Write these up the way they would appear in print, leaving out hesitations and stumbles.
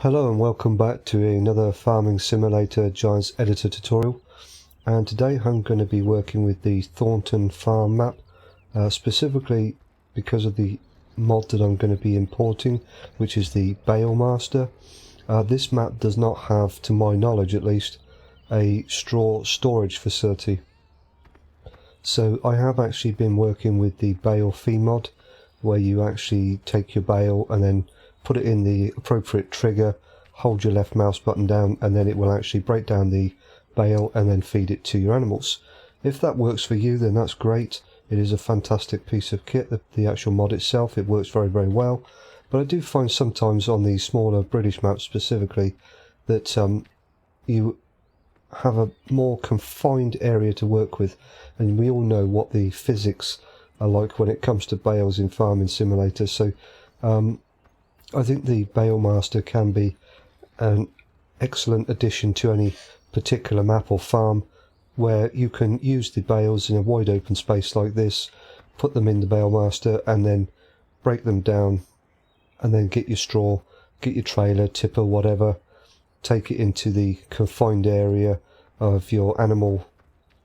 Hello and welcome back to another Farming Simulator Giants Editor tutorial, and today I'm going to be working with the Thorton Farm map, specifically because of the mod that I'm going to be importing, which is the Bale Master. This map does not have, to my knowledge at least, a straw storage facility. So I have actually been working with the bale fee mod, where you actually take your bale and then put it in the appropriate trigger, hold your left mouse button down, and then it will actually break down the bale and then feed it to your animals. If that works for you, then that's great. It is a fantastic piece of kit, the actual mod itself. It works very, very well. But I do find sometimes on the smaller British maps specifically that you have a more confined area to work with, and we all know what the physics are like when it comes to bales in Farming Simulator. So I think the Bale Master can be an excellent addition to any particular map or farm, where you can use the bales in a wide open space like this, put them in the Bale Master and then break them down, and then get your straw, get your trailer, tipper, whatever, take it into the confined area of your animal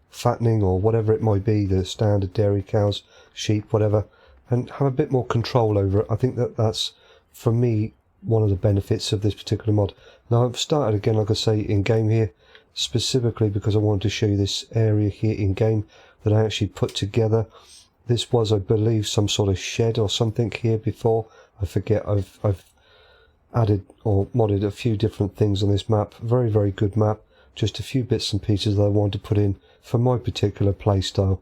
fattening or whatever it might be, the standard dairy cows, sheep, whatever, and have a bit more control over it. I think that's, for me, one of the benefits of this particular mod. Now I've started again, like I say, in game here, specifically because I wanted to show you this area here in game that I actually put together. This was, I believe, some sort of shed or something here before. I forget. I've added or modded a few different things on this map. Very, very good map. Just a few bits and pieces that I wanted to put in for my particular play style.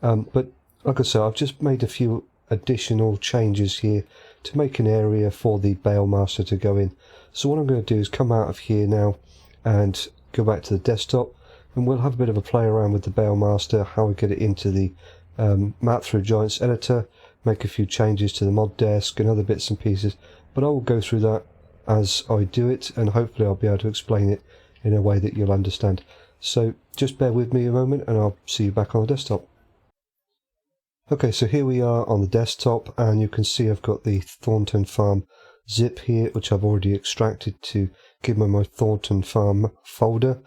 But like I said, I've just made a few additional changes here to make an area for the Bale Master to go in. So what I'm going to do is come out of here now and go back to the desktop, and we'll have a bit of a play around with the Bale Master, how we get it into the map through Giants Editor, make a few changes to the modDesc and other bits and pieces, but I will go through that as I do it, and hopefully I'll be able to explain it in a way that you'll understand. So just bear with me a moment and I'll see you back on the desktop. Okay, so here we are on the desktop, and you can see I've got the Thorton Farm zip here, which I've already extracted to give me my Thorton Farm folder,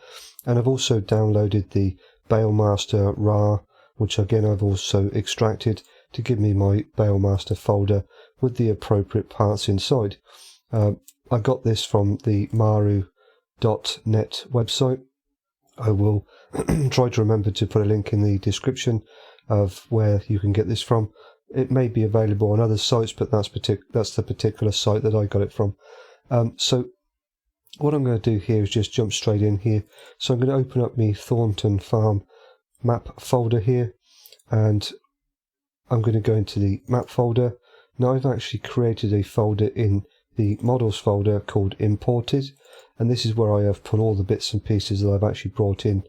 and I've also downloaded the Bale Master RAR, which again I've also extracted to give me my Bale Master folder with the appropriate parts inside. I got this from the Marhu.net website. I will try to remember to put a link in the description of where you can get this from. It may be available on other sites, but that's the particular site that I got it from. So what I'm going to do here is just jump straight in here. So I'm going to open up my Thorton Farm map folder here, and I'm going to go into the map folder. Now I've actually created a folder in the models folder called imported, and this is where I have put all the bits and pieces that I've actually brought in.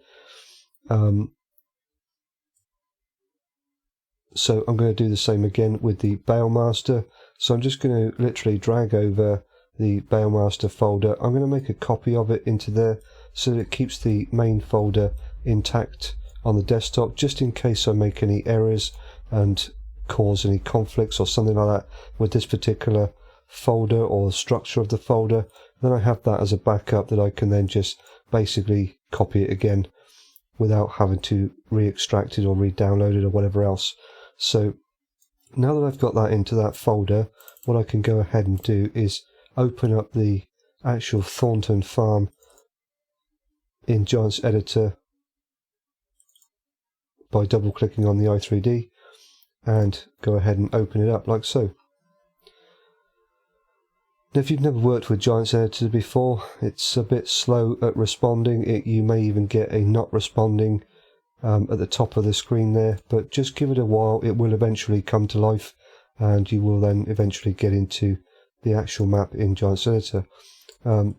So I'm going to do the same again with the Bale Master. So I'm just going to literally drag over the Bale Master folder. I'm going to make a copy of it into there so that it keeps the main folder intact on the desktop, just in case I make any errors and cause any conflicts or something like that with this particular folder or the structure of the folder. Then I have that as a backup that I can then just basically copy it again without having to re-extract it or re-download it or whatever else. So now that I've got that into that folder, what I can go ahead and do is open up the actual Thorton Farm in Giants Editor by double clicking on the i3D, and go ahead and open it up like so. Now, if you've never worked with Giants Editor before, it's a bit slow at responding. You may even get a not responding at the top of the screen there, but just give it a while. It will eventually come to life, and you will then eventually get into the actual map in Giants Editor. You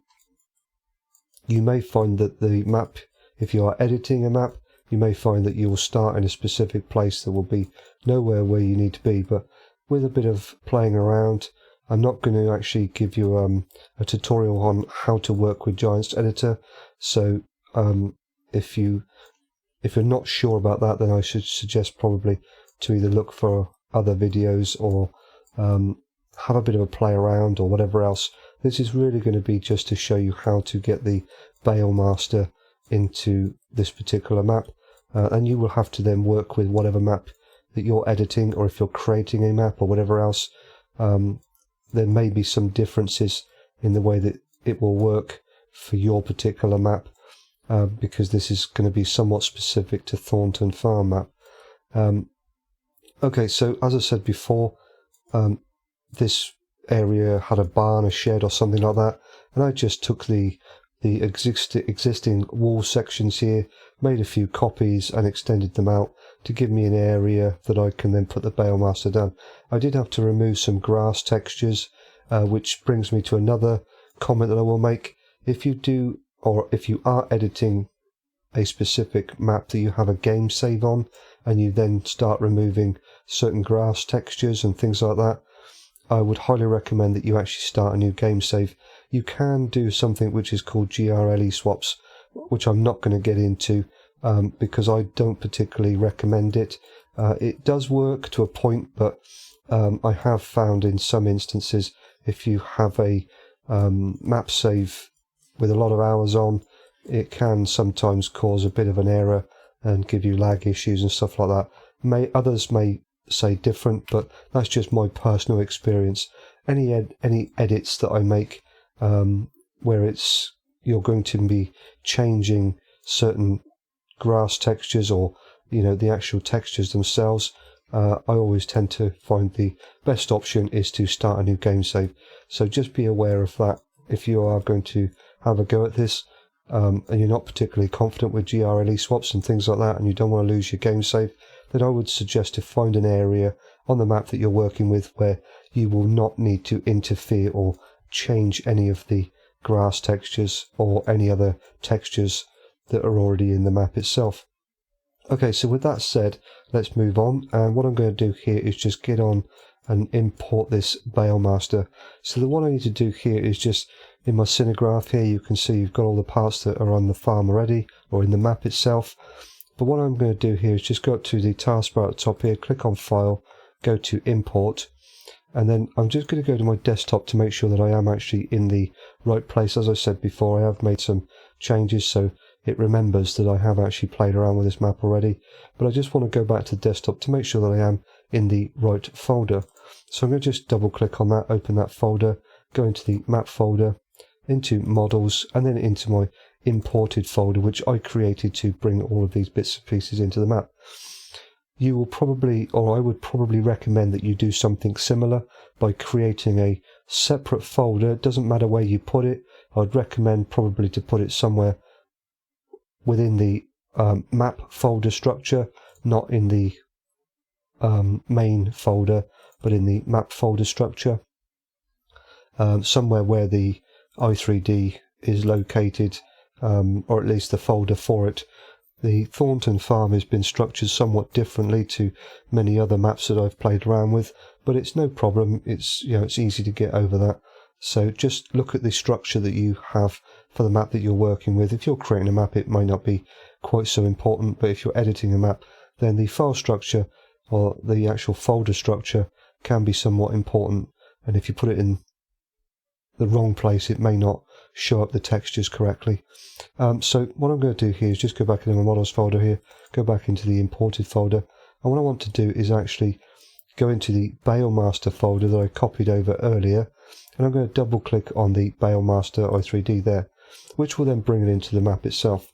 may find that the map, if you are editing a map, you may find that you will start in a specific place that will be nowhere where you need to be, but with a bit of playing around, I'm not going to actually give you a tutorial on how to work with Giants Editor. So if you're not sure about that, then I should suggest probably to either look for other videos or have a bit of a play around or whatever else This is really going to be just to show you how to get the Bale Master into this particular map, and you will have to then work with whatever map that you're editing, or if you're creating a map or whatever else. There may be some differences in the way that it will work for your particular map, because this is going to be somewhat specific to Thorton Farm map. Okay, so as I said before, this area had a barn, a shed or something like that, and I just took the existing wall sections here, made a few copies and extended them out to give me an area that I can then put the Bale Master down. I did have to remove some grass textures, which brings me to another comment that I will make. If you do, or if you are editing a specific map that you have a game save on, and you then start removing certain grass textures and things like that, I would highly recommend that you actually start a new game save. You can do something which is called GRLE swaps, which I'm not going to get into because I don't particularly recommend it. It does work to a point, but I have found in some instances, if you have a map save with a lot of hours on, it can sometimes cause a bit of an error and give you lag issues and stuff like that. Others may say different, but that's just my personal experience. Any edits that I make where you're going to be changing certain grass textures, or the actual textures themselves, I always tend to find the best option is to start a new game save. So just be aware of that if you are going to have a go at this, and you're not particularly confident with GRLE swaps and things like that, and you don't want to lose your game save, then I would suggest to find an area on the map that you're working with where you will not need to interfere or change any of the grass textures or any other textures that are already in the map itself. Okay, so with that said, let's move on, and what I'm going to do here is just get on and import this Bale Master. So the one I need to do here is just in my Cinegraph here, you can see you've got all the parts that are on the farm already, or in the map itself. But what I'm going to do here is just go up to the taskbar at the top here, click on File, go to Import, and then I'm just going to go to my desktop to make sure that I am actually in the right place. As I said before, I have made some changes, so it remembers that I have actually played around with this map already. But I just want to go back to the desktop to make sure that I am in the right folder. So I'm going to just double click on that, open that folder, go into the map folder, into models, and then into my imported folder, which I created to bring all of these bits and pieces into the map. You will probably, or I would probably recommend that you do something similar by creating a separate folder. It doesn't matter where you put it. I'd recommend probably to put it somewhere within the map folder structure, not in the main folder, but in the map folder structure, somewhere where the i3D is located, or at least the folder for it. The Thorton Farm has been structured somewhat differently to many other maps that I've played around with, but it's no problem. It's it's easy to get over that. So just look at the structure that you have for the map that you're working with. If you're creating a map, it might not be quite so important, but if you're editing a map, then the file structure or the actual folder structure can be somewhat important. And if you put it in the wrong place, it may not show up the textures correctly. So what I'm going to do here is just go back into my models folder here, go back into the imported folder, and what I want to do is actually go into the Bale Master folder that I copied over earlier, and I'm going to double click on the Bale Master i3D there, which will then bring it into the map itself.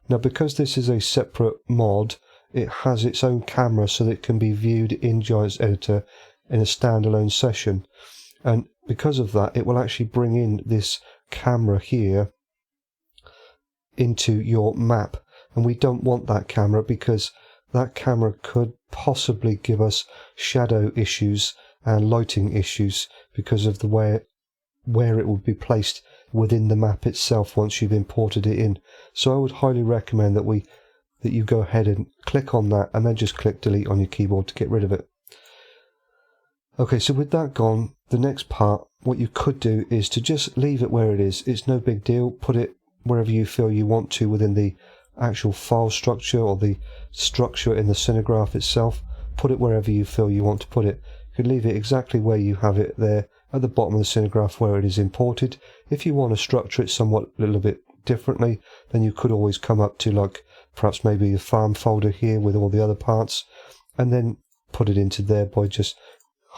Now, because this is a separate mod, it has its own camera so that it can be viewed in Giants Editor in a standalone session, and because of that, it will actually bring in this camera here into your map, and we don't want that camera because that camera could possibly give us shadow issues and lighting issues because of the way where it would be placed within the map itself once you've imported it in. So I would highly recommend that you go ahead and click on that and then just click delete on your keyboard to get rid of it. Okay, so with that gone, the next part, what you could do is to just leave it where it is. It's no big deal. Put it wherever you feel you want to within the actual file structure or the structure in the Cinegraph itself. Put it wherever you feel you want to put it. You can leave it exactly where you have it there at the bottom of the scenegraph where it is imported. If you want to structure it somewhat a little bit differently, then you could always come up to like perhaps maybe a farm folder here with all the other parts, and then put it into there by just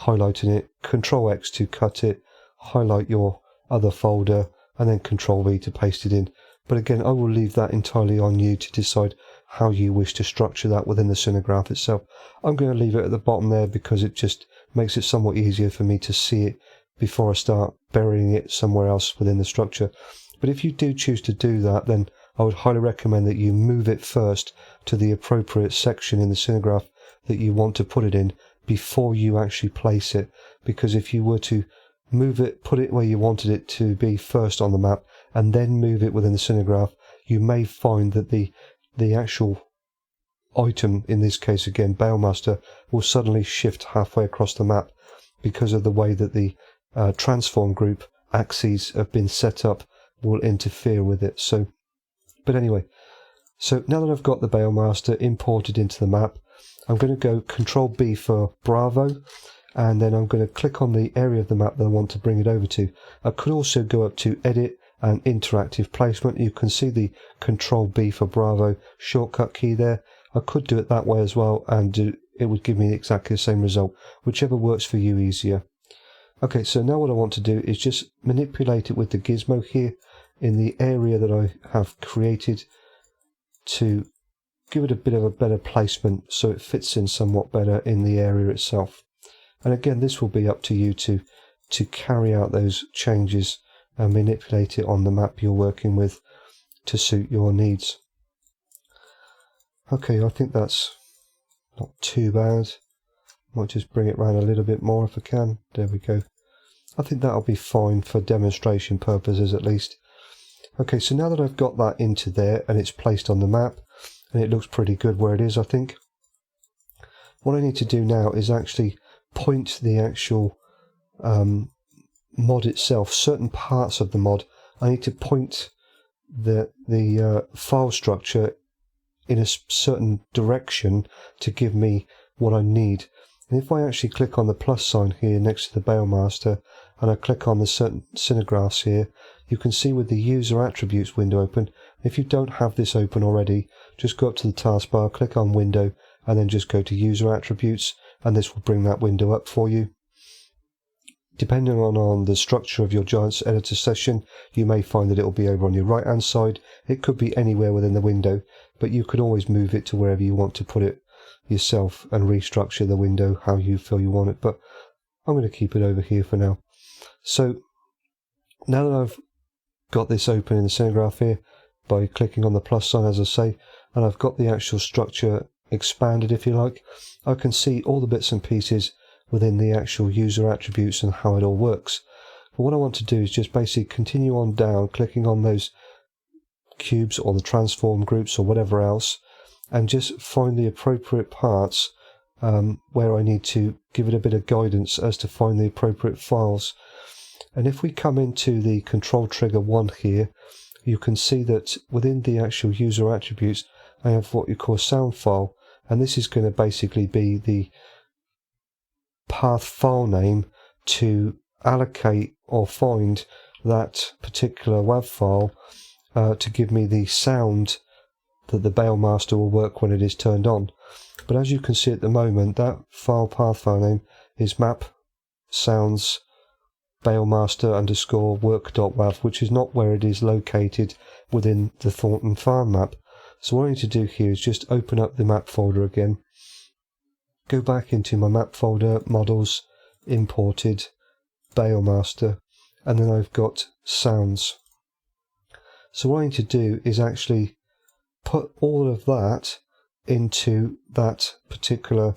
highlighting it, Control X to cut it, highlight your other folder, and then Control V to paste it in. But again, I will leave that entirely on you to decide how you wish to structure that within the scenegraph itself. I'm going to leave it at the bottom there because it just makes it somewhat easier for me to see it before I start burying it somewhere else within the structure. But if you do choose to do that, then I would highly recommend that you move it first to the appropriate section in the scenegraph that you want to put it in before you actually place it. Because if you were to move it, put it where you wanted it to be first on the map, and then move it within the scenegraph, you may find that the actual item, in this case again Bale Master, will suddenly shift halfway across the map because of the way that the transform group axes have been set up will interfere with it. So, but anyway, so now that I've got the Bale Master imported into the map, I'm going to go Control B for Bravo, and then I'm going to click on the area of the map that I want to bring it over to. I could also go up to Edit and Interactive Placement. You can see the Control B for Bravo shortcut key there. I could do it that way as well, and it would give me exactly the same result, whichever works for you easier. Okay, so now what I want to do is just manipulate it with the gizmo here in the area that I have created to give it a bit of a better placement so it fits in somewhat better in the area itself. And again, this will be up to you to carry out those changes and manipulate it on the map you're working with to suit your needs. Okay, I think that's not too bad. Might just bring it around a little bit more if I can. There we go. I think that'll be fine for demonstration purposes at least. Okay, so now that I've got that into there and it's placed on the map, and it looks pretty good where it is, I think. What I need to do now is actually point the actual mod itself, certain parts of the mod. I need to point the file structure in a certain direction to give me what I need. And if I actually click on the plus sign here next to the Bale Master, and I click on the certain scenegraphs here, you can see with the user attributes window open. If you don't have this open already, just go up to the taskbar, click on window, and then just go to user attributes, and this will bring that window up for you. Depending on the structure of your Giants editor session, you may find that it will be over on your right hand side. It could be anywhere within the window, but you could always move it to wherever you want to put it yourself and restructure the window how you feel you want it. But I'm going to keep it over here for now. So now that I've got this open in the scenegraph here by clicking on the plus sign, as I say, and I've got the actual structure expanded, if you like, I can see all the bits and pieces within the actual user attributes and how it all works. But what I want to do is just basically continue on down, clicking on those cubes or the transform groups or whatever else, and just find the appropriate parts where I need to give it a bit of guidance as to find the appropriate files. And if we come into the control trigger 1 here, you can see that within the actual user attributes I have what you call a sound file, and this is going to basically be the path file name to allocate or find that particular WAV file to give me the sound that the Bale Master will work when it is turned on. But as you can see at the moment, that path file name is map sounds Bale Master _ work.wav, which is not where it is located within the Thorton Farm map. So what I need to do here is just open up the map folder again, go back into my map folder, models, imported, Bale Master, and then I've got sounds. So what I need to do is actually put all of that into that particular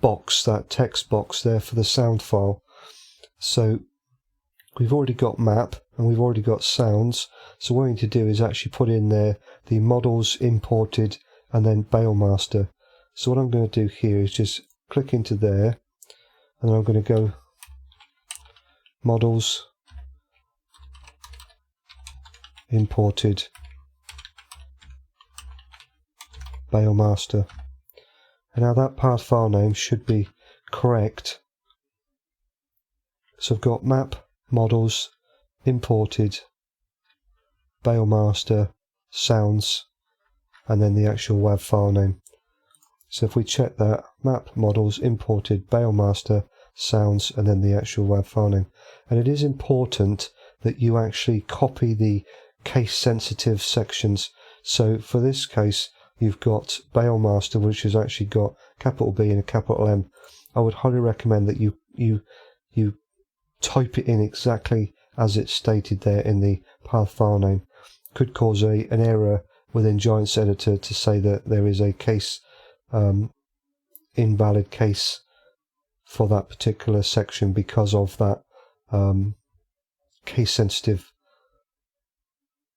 box, that text box there for the sound file. So we've already got map and we've already got sounds, so what I need to do is actually put in there the models imported and then Bale Master. So what I'm going to do here is just click into there, and then I'm going to go models imported Bale Master, and now that path file name should be correct So I've got map, models, imported, Bale Master, sounds, and then the actual WAV file name. So if we check that, map, models, imported, Bale Master, sounds, and then the actual WAV file name. And it is important that you actually copy the case sensitive sections. So for this case, you've got Bale Master, which has actually got capital B and a capital M. I would highly recommend that you type it in exactly as it's stated there in the path file name. Could cause an error within Giants Editor to say that there is a case, invalid case for that particular section because of that case sensitive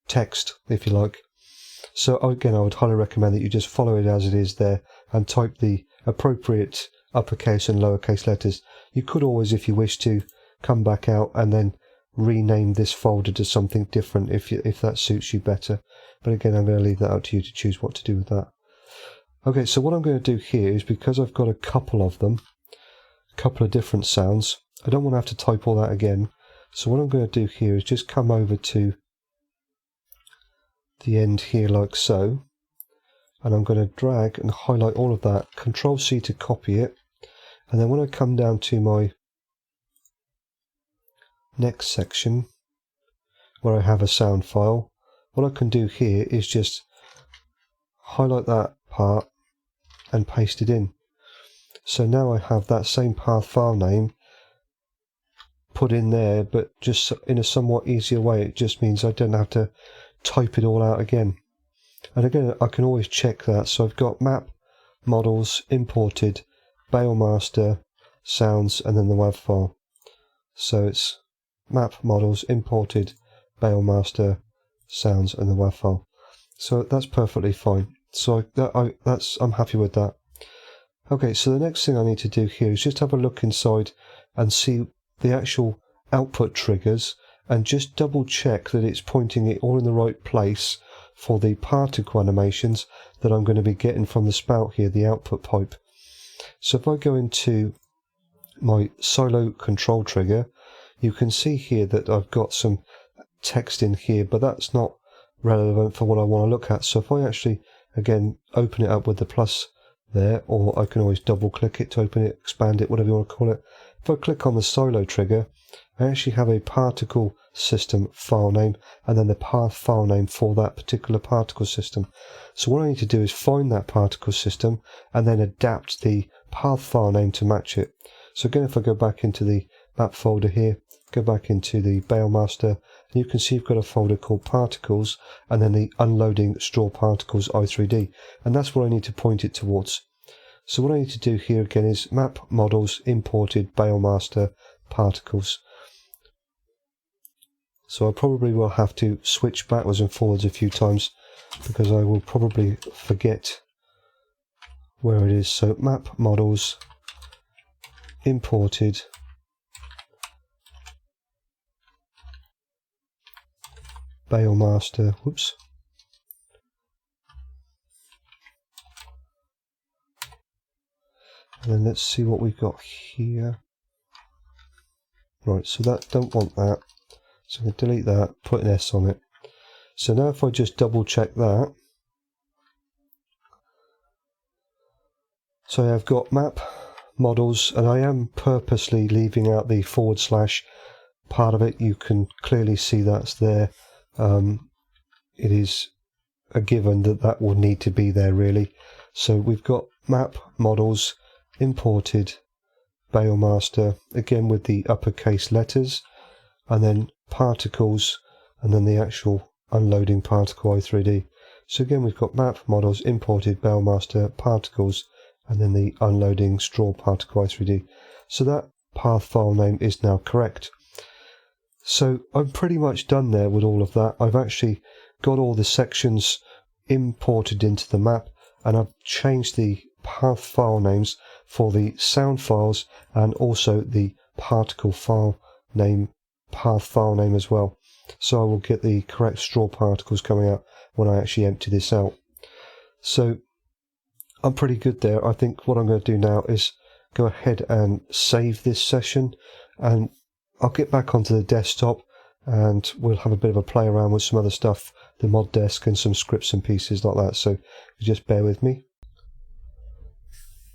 text, if you like. So again, I would highly recommend that you just follow it as it is there and type the appropriate uppercase and lowercase letters. You could always, if you wish to, come back out and then rename this folder to something different if that suits you better. But again, I'm going to leave that up to you to choose what to do with that. Okay, so what I'm going to do here is, because I've got a couple of them, a couple of different sounds, I don't want to have to type all that again. So what I'm going to do here is just come over to the end here like so, and I'm going to drag and highlight all of that, Control C to copy it, and then when I come down to my next section where I have a sound file, what I can do here is just highlight that part and paste it in. So now I have that same path file name put in there, but just in a somewhat easier way. It just means I don't have to type it all out again. And again, I can always check that. So I've got map, models, imported, Bale Master, sounds, and then the WAV file. So it's map, models, imported, Bale Master, sounds, and the WAV file. So that's perfectly fine. So I'm happy with that. Okay, so the next thing I need to do here is just have a look inside and see the actual output triggers and just double check that it's pointing it all in the right place for the particle animations that I'm going to be getting from the spout here, the output pipe. So if I go into my solo control trigger, you can see here that I've got some text in here, but that's not relevant for what I want to look at. So if I actually, again, open it up with the plus there, or I can always double click it to open it, expand it, whatever you want to call it. If I click on the solo trigger, I actually have a particle system file name and then the path file name for that particular particle system. So what I need to do is find that particle system and then adapt the path file name to match it. So again, if I go back into the map folder here, go back into the Bale Master, and you can see you've got a folder called particles and then the unloading straw particles i3D, and that's what I need to point it towards. So what I need to do here again is map, models, imported, Bale Master, particles. So I probably will have to switch backwards and forwards a few times because I will probably forget where it is. So map, models, imported, Bale Master, whoops. And then let's see what we've got here. Right, so that don't want that. So I'm going to delete that, put an S on it. So now if I just double check that. So I've got map, models, and I am purposely leaving out the / part of it. You can clearly see that's there. It is a given that that will need to be there really. So we've got map, models, imported, Bale Master, again with the uppercase letters, and then particles, and then the actual unloading particle i3D. So again we've got map, models, imported, Bale Master, particles, and then the unloading straw particle i3D. So that path file name is now correct. So I'm pretty much done there with all of that. I've actually got all the sections imported into the map, and I've changed the path file names for the sound files and also the particle file name, path file name as well. So I will get the correct straw particles coming out when I actually empty this out. So I'm pretty good there. I think what I'm going to do now is go ahead and save this session, and I'll get back onto the desktop and we'll have a bit of a play around with some other stuff, the mod desk and some scripts and pieces like that, so just bear with me.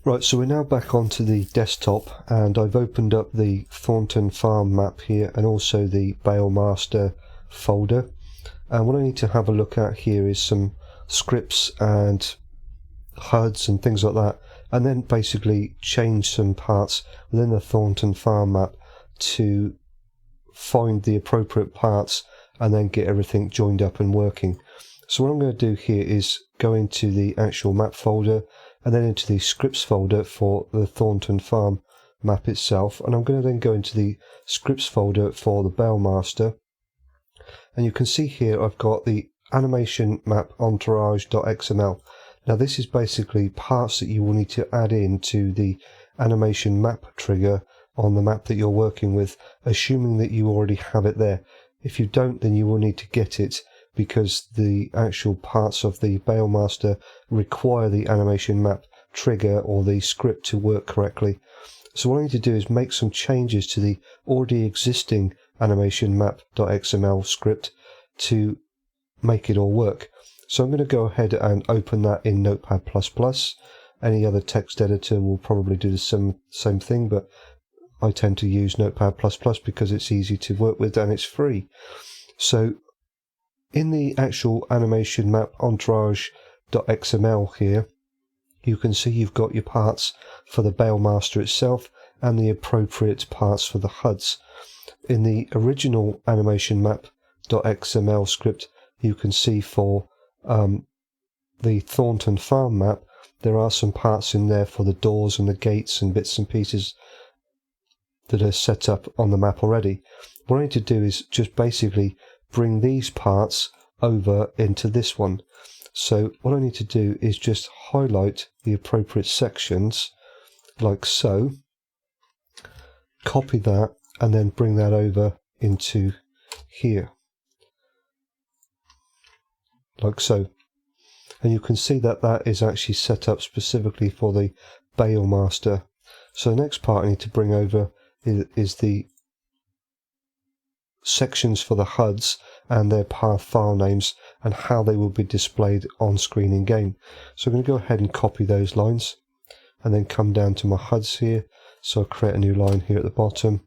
Right, so we're now back onto the desktop and I've opened up the Thornton Farm map here and also the Bale Master folder, and what I need to have a look at here is some scripts and HUDs and things like that, and then basically change some parts within the Thornton Farm map to find the appropriate parts and then get everything joined up and working. So what I'm going to do here is go into the actual map folder and then into the scripts folder for the Thornton Farm map itself, and I'm going to then go into the scripts folder for the Bale Master, and you can see here I've got the animation map entourage.xml. Now this is basically parts that you will need to add in to the animation map trigger on the map that you're working with, assuming that you already have it there. If you don't, then you will need to get it, because the actual parts of the Bale Master require the animation map trigger or the script to work correctly. So what I need to do is make some changes to the already existing animation map.xml script to make it all work. So I'm going to go ahead and open that in Notepad++. Any other text editor will probably do the same thing, but I tend to use Notepad++ because it's easy to work with and it's free. So in the actual animation map entourage.xml here, you can see you've got your parts for the Bale Master itself and the appropriate parts for the HUDs. In the original animation map.xml script, you can see for the Thornton Farm map, there are some parts in there for the doors and the gates and bits and pieces that are set up on the map already. What I need to do is just basically bring these parts over into this one. So what I need to do is just highlight the appropriate sections like so, copy that and then bring that over into here like so, and you can see that that is actually set up specifically for the Bale Master. So the next part I need to bring over is the sections for the HUDs and their path file names and how they will be displayed on screen in game. So I'm going to go ahead and copy those lines and then come down to my HUDs here. So I'll create a new line here at the bottom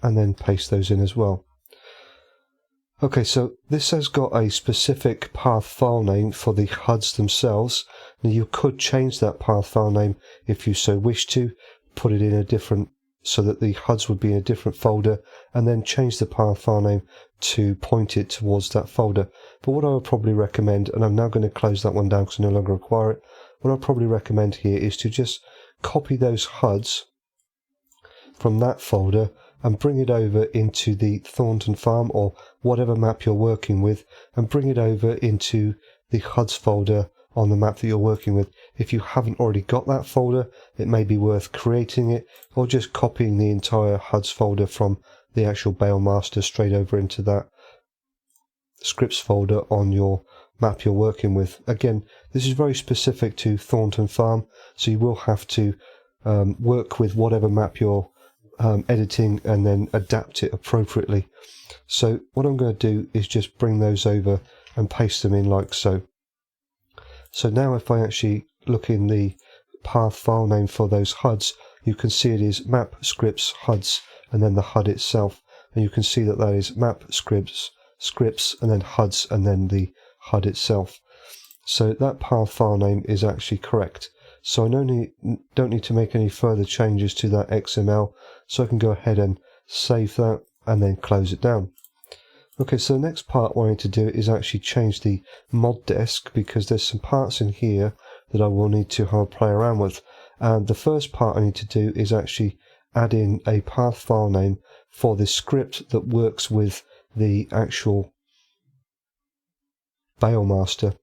and then paste those in as well. Okay, so this has got a specific path file name for the HUDs themselves. Now you could change that path file name if you so wish to, put it in a different, so that the HUDs would be in a different folder, and then change the path file name to point it towards that folder. But what I would probably recommend, and I'm now going to close that one down because I no longer require it, what I'd probably recommend here is to just copy those HUDs from that folder and bring it over into the Thornton Farm or whatever map you're working with, and bring it over into the HUDs folder on the map that you're working with. If you haven't already got that folder, it may be worth creating it or just copying the entire HUDs folder from the actual Bale Master straight over into that scripts folder on your map you're working with. Again, this is very specific to Thornton Farm, so you will have to work with whatever map you're editing and then adapt it appropriately. So what I'm going to do is just bring those over and paste them in like so. So now if I actually look in the path file name for those HUDs, you can see it is map scripts HUDs and then the HUD itself, and you can see that that is map scripts and then HUDs and then the HUD itself. So that path file name is actually correct. So I don't need to make any further changes to that XML, so I can go ahead and save that and then close it down. Okay, so the next part what I need to do is actually change the mod desk, because there's some parts in here that I will need to have a play around with. And the first part I need to do is actually add in a path file name for the script that works with the actual Bale Master.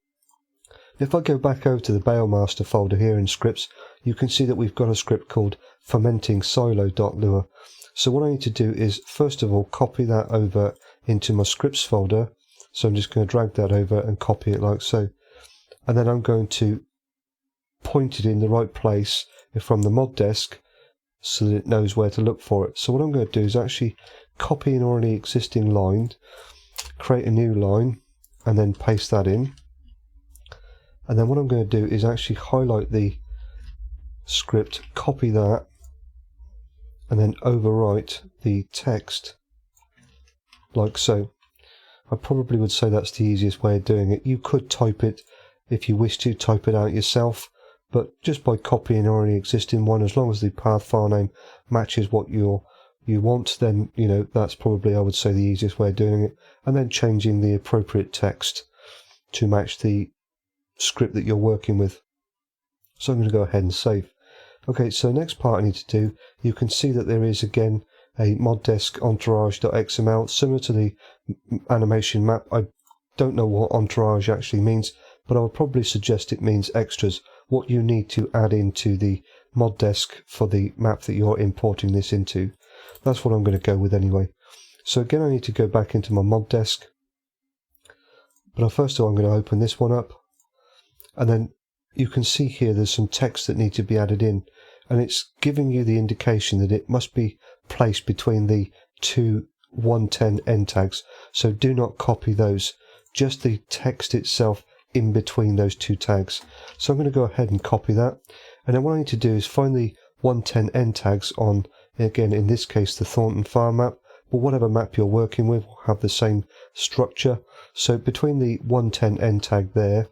If I go back over to the Bale Master folder here in scripts, you can see that we've got a script called fermentingsilo.lua. So what I need to do is first of all copy that over into my scripts folder. So I'm just going to drag that over and copy it like so. And then I'm going to point it in the right place from the mod desk so that it knows where to look for it. So what I'm going to do is actually copy an already existing line, create a new line, and then paste that in. And then what I'm going to do is actually highlight the script, copy that, and then overwrite the text like so. I probably would say that's the easiest way of doing it. You could type it if you wish to, type it out yourself, but just by copying an already existing one, as long as the path file name matches what you want, then that's probably, I would say, the easiest way of doing it. And then changing the appropriate text to match the script that you're working with. So I'm going to go ahead and save. Okay, so next part I need to do, you can see that there is again a modDesc.xml, similar to the animation map. I don't know what entourage actually means, but I would probably suggest it means extras, what you need to add into the modDesc for the map that you're importing this into. That's what I'm going to go with anyway. So again, I need to go back into my modDesc, but first of all I'm going to open this one up, and then you can see here there's some text that need to be added in, and it's giving you the indication that it must be placed between the two 110 end tags. So do not copy those, just the text itself in between those two tags. So I'm going to go ahead and copy that, and then what I need to do is find the 110 end tags on, again in this case, the Thorton Farm map, but whatever map you're working with will have the same structure. So between the 110 end tag there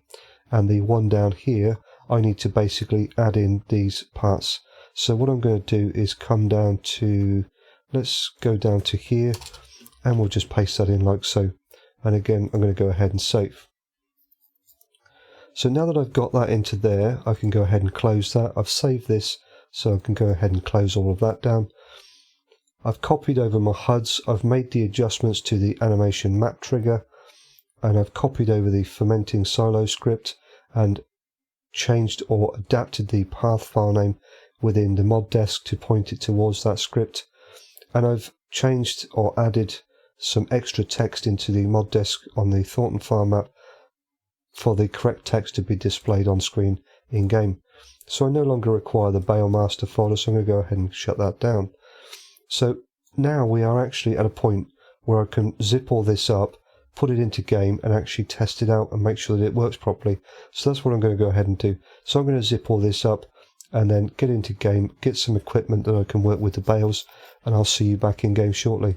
and the one down here, I need to basically add in these parts. So what I'm going to do is come down to, let's go down to here, and we'll just paste that in like so. And again, I'm going to go ahead and save. So now that I've got that into there, I can go ahead and close that. I've saved this, so I can go ahead and close all of that down. I've copied over my HUDs, I've made the adjustments to the animation map trigger, and I've copied over the fermenting silo script and changed or adapted the path file name within the modDesc to point it towards that script. And I've changed or added some extra text into the modDesc on the Thorton Farm map for the correct text to be displayed on screen in game. So I no longer require the Bale Master folder, so I'm going to go ahead and shut that down. So now we are actually at a point where I can zip all this up, put it into game, and actually test it out and make sure that it works properly. So that's what I'm going to go ahead and do. So I'm going to zip all this up and then get into game, get some equipment that I can work with the bales, and I'll see you back in game shortly.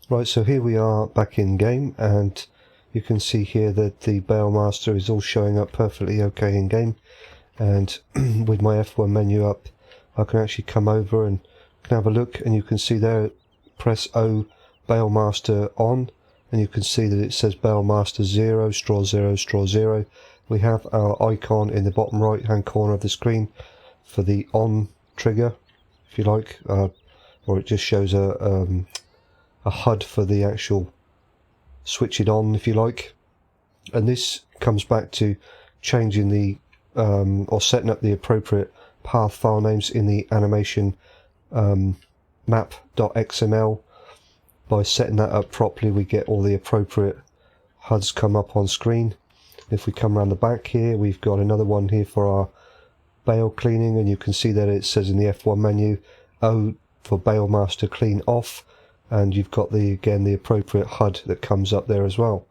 Right, so here we are back in game, and you can see here that the Bale Master is all showing up perfectly okay in game. And with my F1 menu up, I can actually come over and can have a look, and you can see there, press O, Bale Master on, and you can see that it says Bale Master 0, straw 0, straw 0. We have our icon in the bottom right hand corner of the screen for the on trigger, if you like, or it just shows a HUD for the actual switch it on, if you like. And this comes back to changing the or setting up the appropriate path file names in the animation map.xml. By setting that up properly, we get all the appropriate HUDs come up on screen. If we come around the back here, we've got another one here for our bale cleaning, and you can see that it says in the F1 menu O for Bale Master clean off, and you've got again the appropriate HUD that comes up there as well.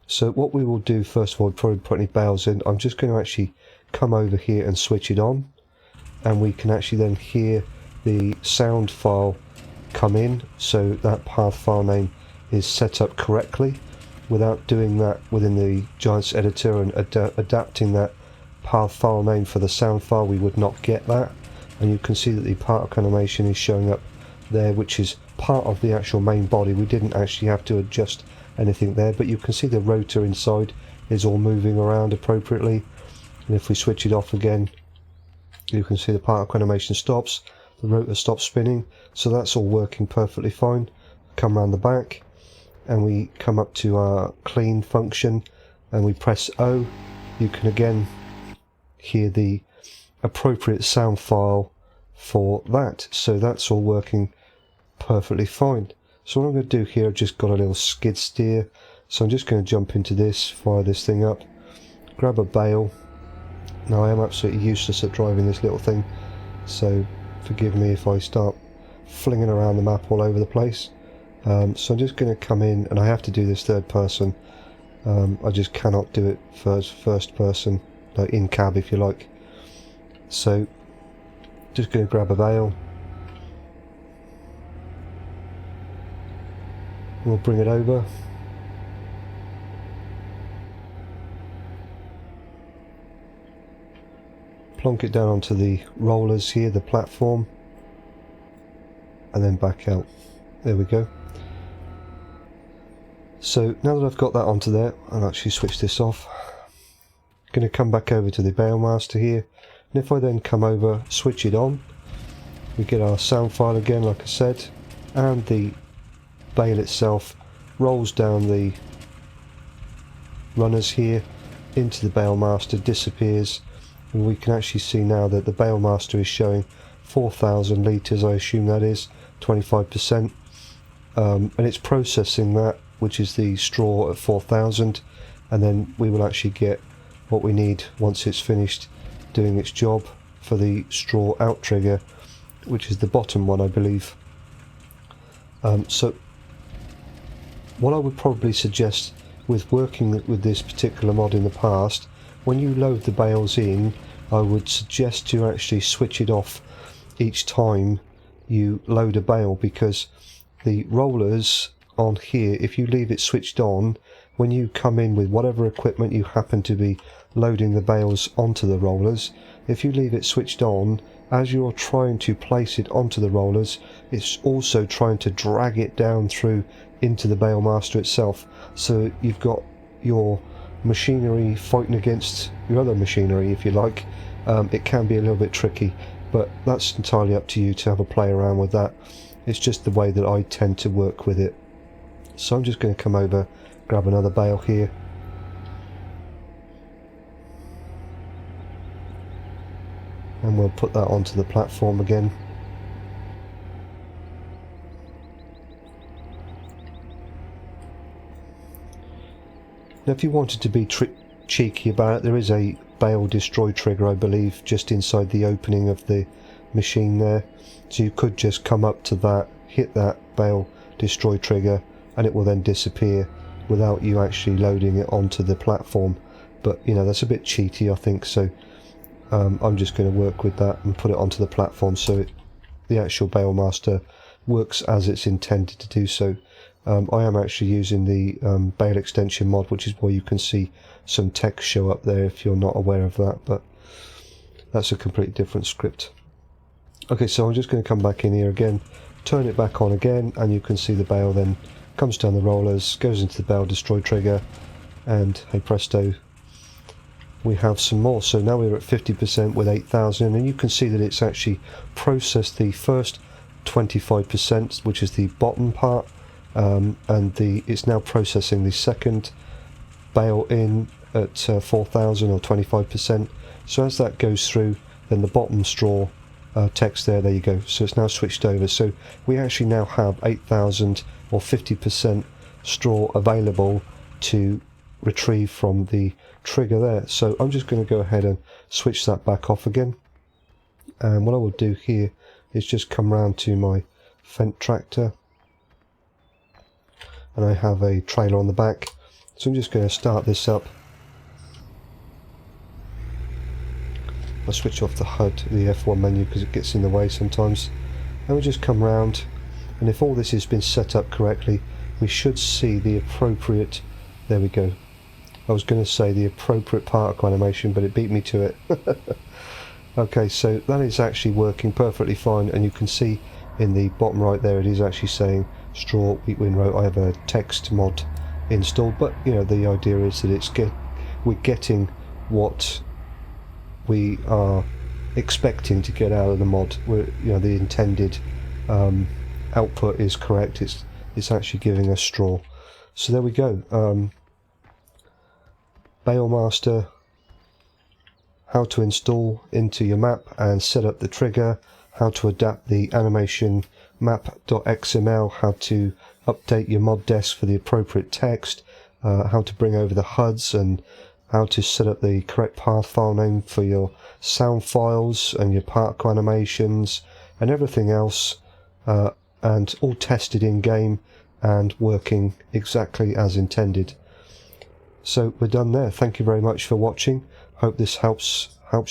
So what we will do first of all, probably put any bales in. I'm just going to actually come over here and switch it on, and we can actually then hear the sound file come in, so that path file name is set up correctly. Without doing that within the Giants editor and adapting that path file name for the sound file, we would not get that. And you can see that the particle animation is showing up there, which is part of the actual main body. We didn't actually have to adjust anything there, but you can see the rotor inside is all moving around appropriately. And if we switch it off again, you can see the particle animation stops, the rotor stops spinning, so that's all working perfectly fine. Come around the back, and we come up to our clean function, and we press O. You can again hear the appropriate sound file for that, so that's all working perfectly fine. So what I'm going to do here, I've just got a little skid steer, so I'm just going to jump into this, fire this thing up, grab a bale. Now I am absolutely useless at driving this little thing, so forgive me if I start flinging around the map all over the place. So I'm just going to come in, and I have to do this third person. I just cannot do it first person, like in cab if you like. So just going to grab a bale. We'll bring it over. Plonk it down onto the rollers here, the platform, and then back out. There we go. So now that I've got that onto there, I'll actually switch this off. Going to come back over to the Bale Master here, and if I then come over, switch it on, we get our sound file again, like I said, and the bale itself rolls down the runners here into the Bale Master, disappears, and we can actually see now that the Bale Master is showing 4,000 litres, I assume that is 25%, and it's processing that, which is the straw at 4,000, and then we will actually get what we need once it's finished doing its job for the straw out trigger, which is the bottom one, I believe. So what I would probably suggest with working with this particular mod in the past, when you load the bales in, I would suggest to actually switch it off each time you load a bale, because the rollers on here, if you leave it switched on, when you come in with whatever equipment you happen to be loading the bales onto the rollers, if you leave it switched on, as you're trying to place it onto the rollers, it's also trying to drag it down through into the Bale Master itself. So you've got your machinery fighting against your other machinery, if you like. It can be a little bit tricky, but that's entirely up to you to have a play around with that. It's just the way that I tend to work with it. So I'm just going to come over, grab another bale here, and we'll put that onto the platform again. Now if you wanted to be cheeky about it, there is a bale destroy trigger, I believe, just inside the opening of the machine there, so you could just come up to that, hit that bale destroy trigger, and it will then disappear without you actually loading it onto the platform. But you know, that's a bit cheaty, I think, so I'm just going to work with that and put it onto the platform so the actual Bale Master works as it's intended to do so. I am actually using the Bale extension mod, which is why you can see some text show up there if you're not aware of that, but that's a completely different script. Okay, so I'm just going to come back in here again, turn it back on again, and you can see the bale then comes down the rollers, goes into the bale destroy trigger, and hey presto, we have some more. So now we're at 50% with 8,000, and you can see that it's actually processed the first 25%, which is the bottom part, and it's now processing the second bale in at 4,000 or 25%. So as that goes through, then the bottom straw text there you go, so it's now switched over. So we actually now have 8,000 or 50% straw available to retrieve from the trigger there. So I'm just going to go ahead and switch that back off again, and what I will do here is just come round to my Fendt tractor, and I have a trailer on the back, so I'm just going to start this up. I'll switch off the HUD, the F1 menu, because it gets in the way sometimes, and we'll just come round, and if all this has been set up correctly, we should see the appropriate, there we go, I was going to say the appropriate particle animation, but it beat me to it. Okay, so that is actually working perfectly fine, and you can see in the bottom right there it is actually saying straw wheat windrow. I have a text mod installed, but you know, the idea is that we're getting what we are expecting to get out of the mod. You know, the intended output is correct. It's actually giving us straw. So there we go. Bale Master, how to install into your map and set up the trigger, how to adapt the animation map.xml, how to update your mod desk for the appropriate text, how to bring over the HUDs and how to set up the correct path file name for your sound files and your particle animations and everything else, and all tested in game and working exactly as intended. So we're done there. Thank you very much for watching. Hope this helps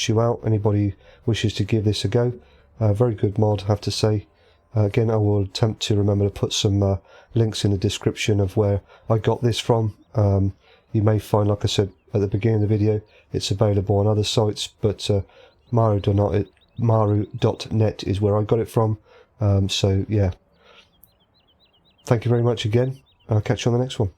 you out. Anybody wishes to give this a go, very good mod, I have to say. Again, I will attempt to remember to put some links in the description of where I got this from. You may find, like I said at the beginning of the video, it's available on other sites, but Marhu.net is where I got it from. So yeah, thank you very much again. I'll catch you on the next one.